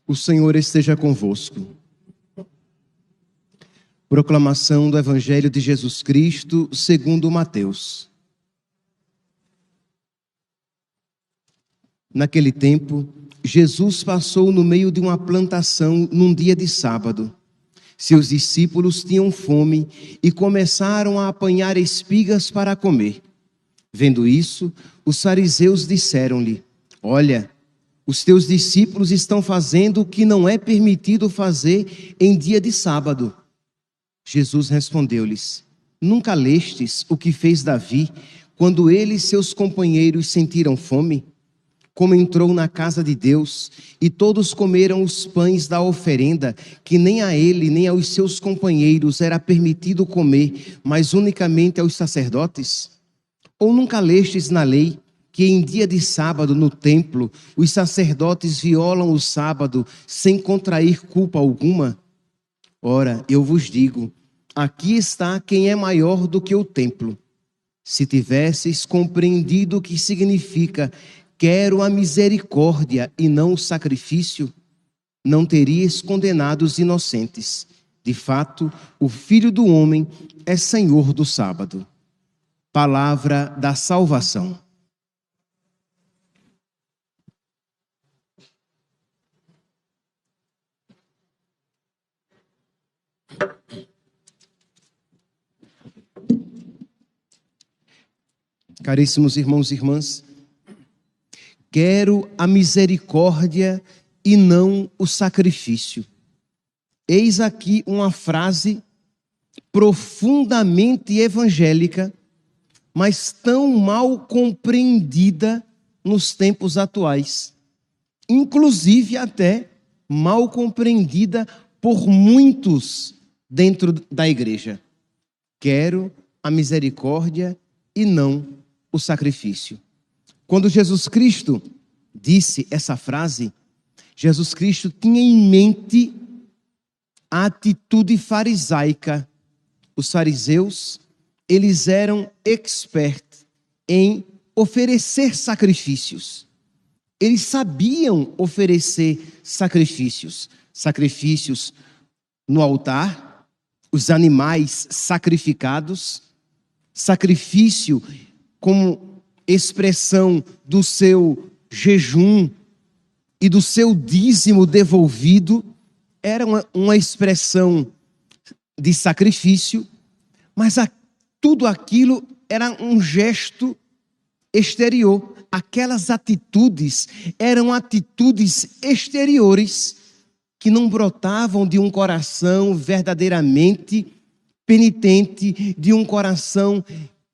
O Senhor esteja convosco. Proclamação do Evangelho de Jesus Cristo, segundo Mateus. Naquele tempo, Jesus passou no meio de uma plantação num dia de sábado. Seus discípulos tinham fome e começaram a apanhar espigas para comer. Vendo isso, os fariseus disseram-lhe: Olha, os teus discípulos estão fazendo o que não é permitido fazer em dia de sábado. Jesus respondeu-lhes: Nunca lestes o que fez Davi, quando ele e seus companheiros sentiram fome? Como entrou na casa de Deus, e todos comeram os pães da oferenda, que nem a ele nem aos seus companheiros era permitido comer, mas unicamente aos sacerdotes? Ou nunca lestes na lei, que em dia de sábado no templo, os sacerdotes violam o sábado sem contrair culpa alguma? Ora, eu vos digo, aqui está quem é maior do que o templo. Se tivesseis compreendido o que significa quero a misericórdia e não o sacrifício, não teríeis condenado os inocentes. De fato, o Filho do Homem é Senhor do sábado. Palavra da salvação. Caríssimos irmãos e irmãs, quero a misericórdia e não o sacrifício. Eis aqui uma frase profundamente evangélica, mas tão mal compreendida nos tempos atuais. Inclusive até mal compreendida por muitos dentro da igreja. Quero a misericórdia e não o sacrifício. Quando Jesus Cristo disse essa frase, Jesus Cristo tinha em mente a atitude farisaica. Os fariseus, eles eram expertos em oferecer sacrifícios. Eles sabiam oferecer sacrifícios. Sacrifícios no altar, os animais sacrificados, sacrifício como expressão do seu jejum e do seu dízimo devolvido, era uma expressão de sacrifício, mas tudo aquilo era um gesto exterior. Aquelas atitudes eram atitudes exteriores que não brotavam de um coração verdadeiramente penitente, de um coração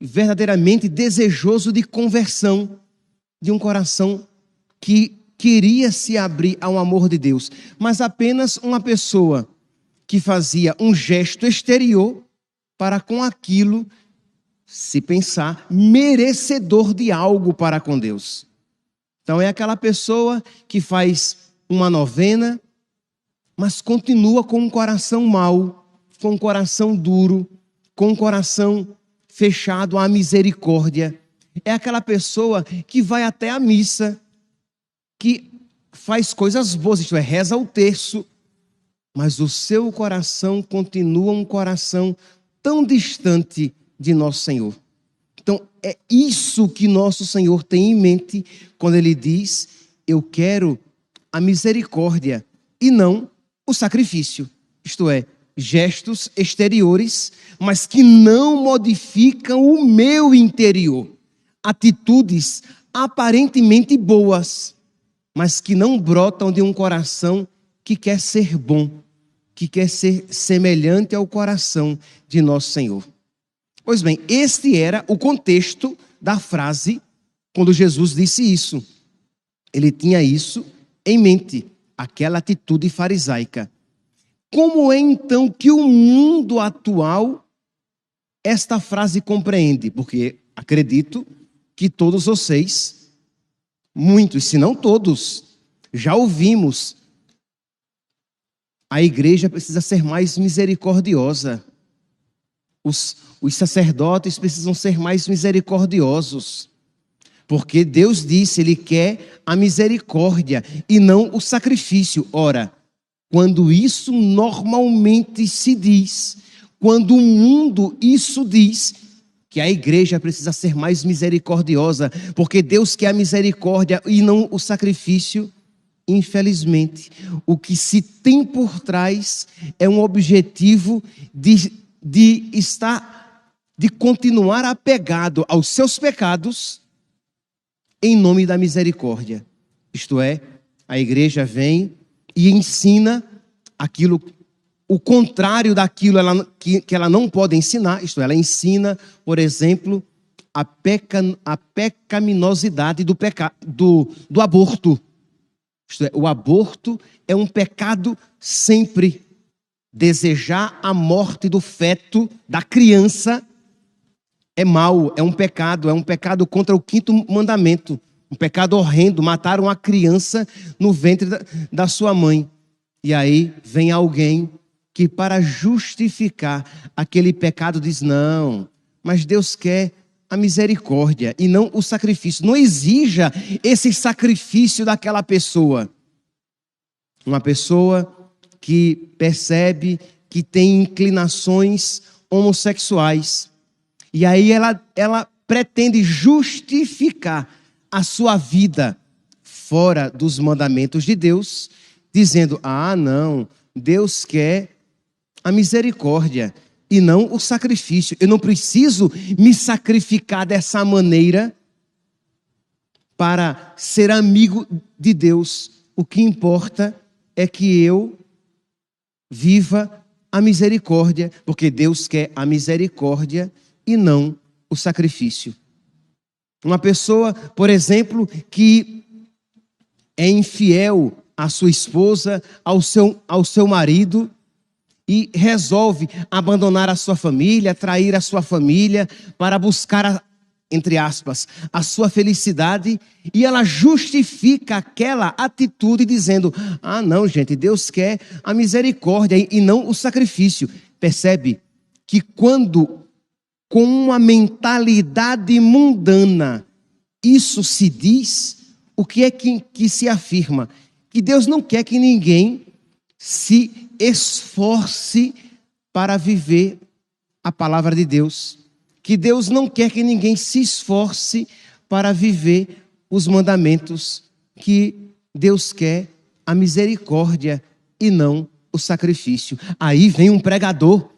verdadeiramente desejoso de conversão, de um coração que queria se abrir ao amor de Deus, mas apenas uma pessoa que fazia um gesto exterior para com aquilo, se pensar, merecedor de algo para com Deus. Então é aquela pessoa que faz uma novena, mas continua com um coração mau, com um coração duro, com um coração fechado à misericórdia. É aquela pessoa que vai até a missa, que faz coisas boas, isto é, reza o terço, mas o seu coração continua um coração tão distante de nosso Senhor. Então, é isso que nosso Senhor tem em mente quando Ele diz: eu quero a misericórdia e não o sacrifício. Isto é, gestos exteriores, mas que não modificam o meu interior. Atitudes aparentemente boas, mas que não brotam de um coração que quer ser bom, que quer ser semelhante ao coração de nosso Senhor. Pois bem, este era o contexto da frase quando Jesus disse isso. Ele tinha isso em mente, aquela atitude farisaica. Como é então que o mundo atual esta frase compreende? Porque acredito que todos vocês, muitos, se não todos, já ouvimos: a igreja precisa ser mais misericordiosa. Os sacerdotes precisam ser mais misericordiosos. Porque Deus disse, Ele quer a misericórdia e não o sacrifício. Ora, quando isso normalmente se diz, quando o mundo isso diz, que a igreja precisa ser mais misericordiosa, porque Deus quer a misericórdia e não o sacrifício, infelizmente, o que se tem por trás é um objetivo de continuar apegado aos seus pecados em nome da misericórdia. Isto é, a igreja vem e ensina aquilo, o contrário daquilo que ela não pode ensinar. Isto é, ela ensina, por exemplo, a pecaminosidade do aborto. Isto é, o aborto é um pecado sempre. Desejar a morte do feto, da criança, é mau, é um pecado contra o 5º mandamento. Um pecado horrendo, matar uma criança no ventre da sua mãe. E aí vem alguém que, para justificar aquele pecado, diz: não, mas Deus quer a misericórdia e não o sacrifício. Não exija esse sacrifício daquela pessoa. Uma pessoa que percebe que tem inclinações homossexuais. E aí ela pretende justificar a sua vida fora dos mandamentos de Deus, dizendo: ah, não, Deus quer a misericórdia e não o sacrifício. Eu não preciso me sacrificar dessa maneira para ser amigo de Deus. O que importa é que eu viva a misericórdia, porque Deus quer a misericórdia e não o sacrifício. Uma pessoa, por exemplo, que é infiel à sua esposa, ao seu marido, e resolve abandonar a sua família, trair a sua família para buscar, entre aspas, a sua felicidade, e ela justifica aquela atitude dizendo: ah, não, gente, Deus quer a misericórdia e não o sacrifício. Percebe que quando, com uma mentalidade mundana, isso se diz, o que é que se afirma? Que Deus não quer que ninguém se esforce para viver a palavra de Deus. Que Deus não quer que ninguém se esforce para viver os mandamentos. Que Deus quer a misericórdia e não o sacrifício. Aí vem um pregador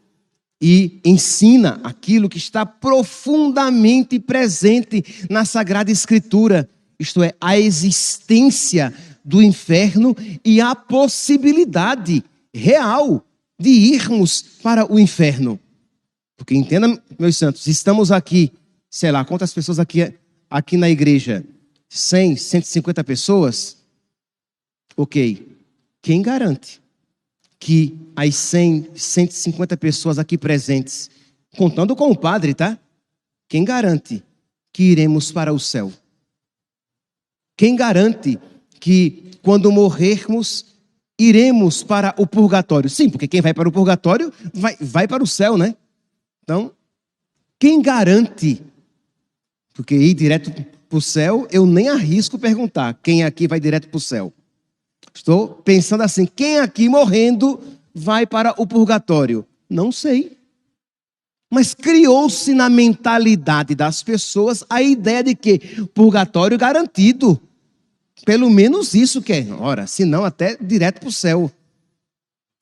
e ensina aquilo que está profundamente presente na Sagrada Escritura. Isto é, a existência do inferno e a possibilidade real de irmos para o inferno. Porque entenda, meus santos, estamos aqui, sei lá, quantas pessoas aqui na igreja? 100, 150 pessoas? Ok. Quem garante que as 100, 150 pessoas aqui presentes, contando com o padre, tá? Quem garante que iremos para o céu? Quem garante que quando morrermos, iremos para o purgatório? Sim, porque quem vai para o purgatório vai para o céu, né? Então, quem garante? Porque ir direto para o céu, eu nem arrisco perguntar quem aqui vai direto para o céu. Estou pensando assim: quem aqui morrendo vai para o purgatório? Não sei. Mas criou-se na mentalidade das pessoas a ideia de que purgatório garantido. Pelo menos isso quer. Ora, se não, até direto para o céu.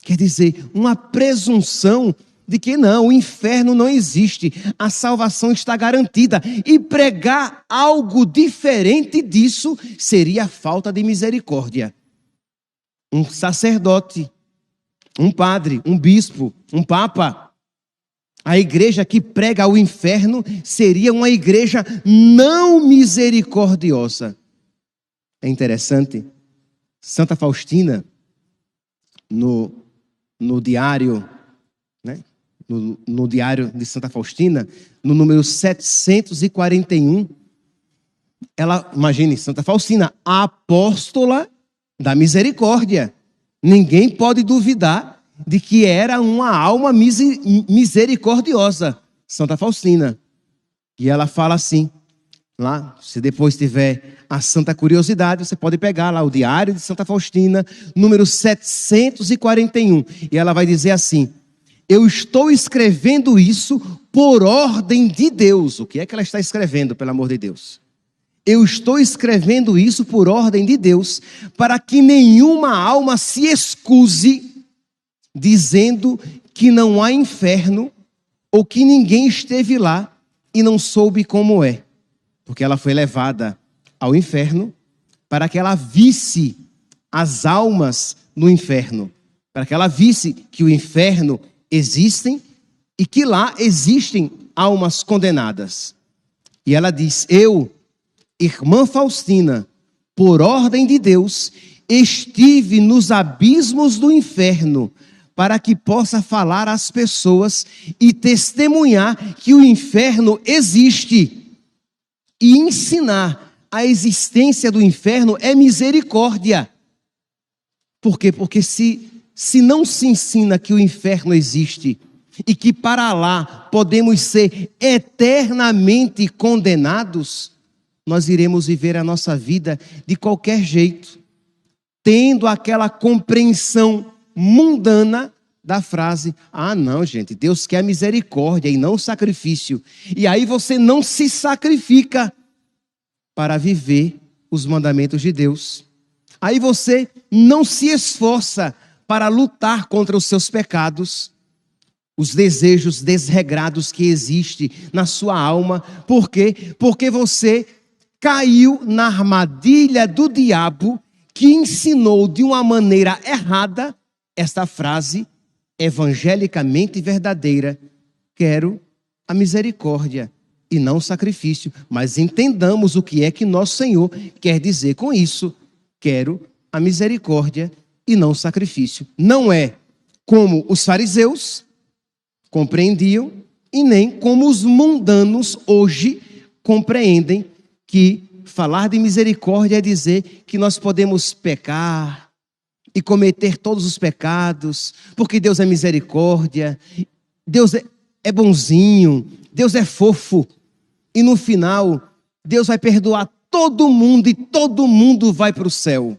Quer dizer, uma presunção de que não, o inferno não existe, a salvação está garantida. E pregar algo diferente disso seria falta de misericórdia. Um sacerdote, um padre, um bispo, um papa, a igreja que prega o inferno seria uma igreja não misericordiosa. É interessante, Santa Faustina, no diário, né? No diário de Santa Faustina, no número 741, ela, imagine, Santa Faustina, a apóstola da misericórdia. Ninguém pode duvidar de que era uma alma misericordiosa, Santa Faustina. E ela fala assim: Lá, se depois tiver a santa curiosidade, você pode pegar lá o Diário de Santa Faustina, número 741. E ela vai dizer assim: eu estou escrevendo isso por ordem de Deus. O que é que ela está escrevendo, pelo amor de Deus? Eu estou escrevendo isso por ordem de Deus, para que nenhuma alma se excuse, dizendo que não há inferno, ou que ninguém esteve lá e não soube como é. Porque ela foi levada ao inferno para que ela visse as almas no inferno, para que ela visse que o inferno existe e que lá existem almas condenadas. E ela diz: eu, irmã Faustina, por ordem de Deus, estive nos abismos do inferno para que possa falar às pessoas e testemunhar que o inferno existe. E ensinar a existência do inferno é misericórdia. Por quê? Porque se não se ensina que o inferno existe e que para lá podemos ser eternamente condenados, nós iremos viver a nossa vida de qualquer jeito, tendo aquela compreensão mundana da frase: ah, não, gente, Deus quer misericórdia e não sacrifício. E aí você não se sacrifica para viver os mandamentos de Deus. Aí você não se esforça para lutar contra os seus pecados, os desejos desregrados que existem na sua alma. Por quê? Porque você caiu na armadilha do diabo, que ensinou de uma maneira errada esta frase evangelicamente verdadeira: quero a misericórdia e não sacrifício. Mas entendamos o que é que nosso Senhor quer dizer com isso: quero a misericórdia e não sacrifício. Não é como os fariseus compreendiam e nem como os mundanos hoje compreendem, que falar de misericórdia é dizer que nós podemos pecar e cometer todos os pecados, porque Deus é misericórdia, Deus é bonzinho, Deus é fofo, e no final Deus vai perdoar todo mundo e todo mundo vai para o céu.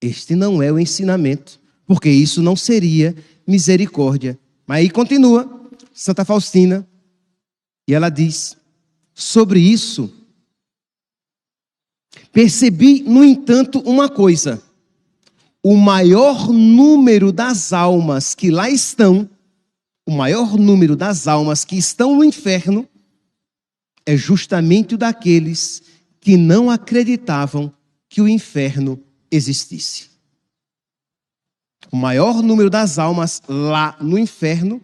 Este não é o ensinamento, porque isso não seria misericórdia. Mas aí continua Santa Faustina, e ela diz: sobre isso, percebi, no entanto, uma coisa: o maior número das almas que lá estão, o maior número das almas que estão no inferno, é justamente o daqueles que não acreditavam que o inferno existisse. O maior número das almas lá no inferno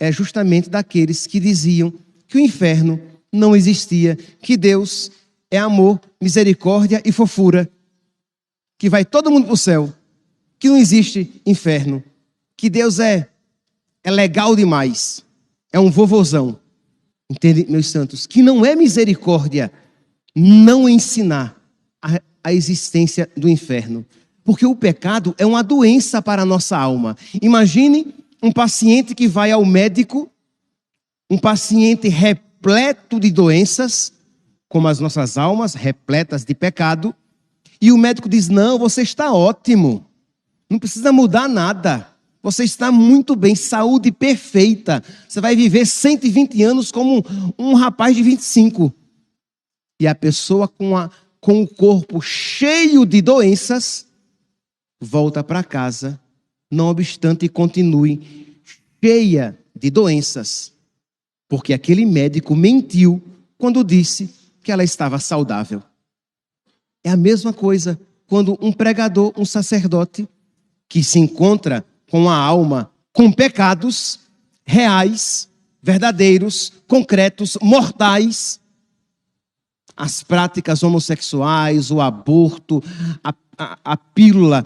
é justamente daqueles que diziam que o inferno não existia, que Deus é amor, misericórdia e fofura, que vai todo mundo para o céu, que não existe inferno, que Deus é legal demais, é um vovozão. Entende, meus santos? Que não é misericórdia não ensinar a existência do inferno, porque o pecado é uma doença para a nossa alma. Imagine um paciente que vai ao médico, um paciente repleto de doenças, como as nossas almas, repletas de pecado, e o médico diz: não, você está ótimo, não precisa mudar nada, você está muito bem, saúde perfeita, você vai viver 120 anos como um rapaz de 25. E a pessoa com o corpo cheio de doenças volta para casa, não obstante continue cheia de doenças, porque aquele médico mentiu quando disse que ela estava saudável. É a mesma coisa quando um pregador, um sacerdote, que se encontra com a alma com pecados reais, verdadeiros, concretos, mortais, as práticas homossexuais, o aborto, a pílula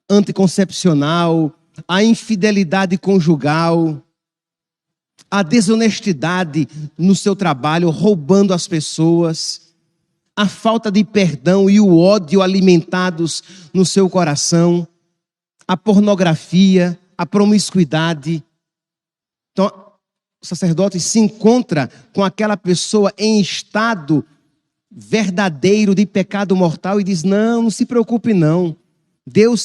anticoncepcional, a infidelidade conjugal, a desonestidade no seu trabalho, roubando as pessoas, a falta de perdão e o ódio alimentados no seu coração, a pornografia, a promiscuidade. Então, o sacerdote se encontra com aquela pessoa em estado verdadeiro de pecado mortal e diz: não, não se preocupe não. Deus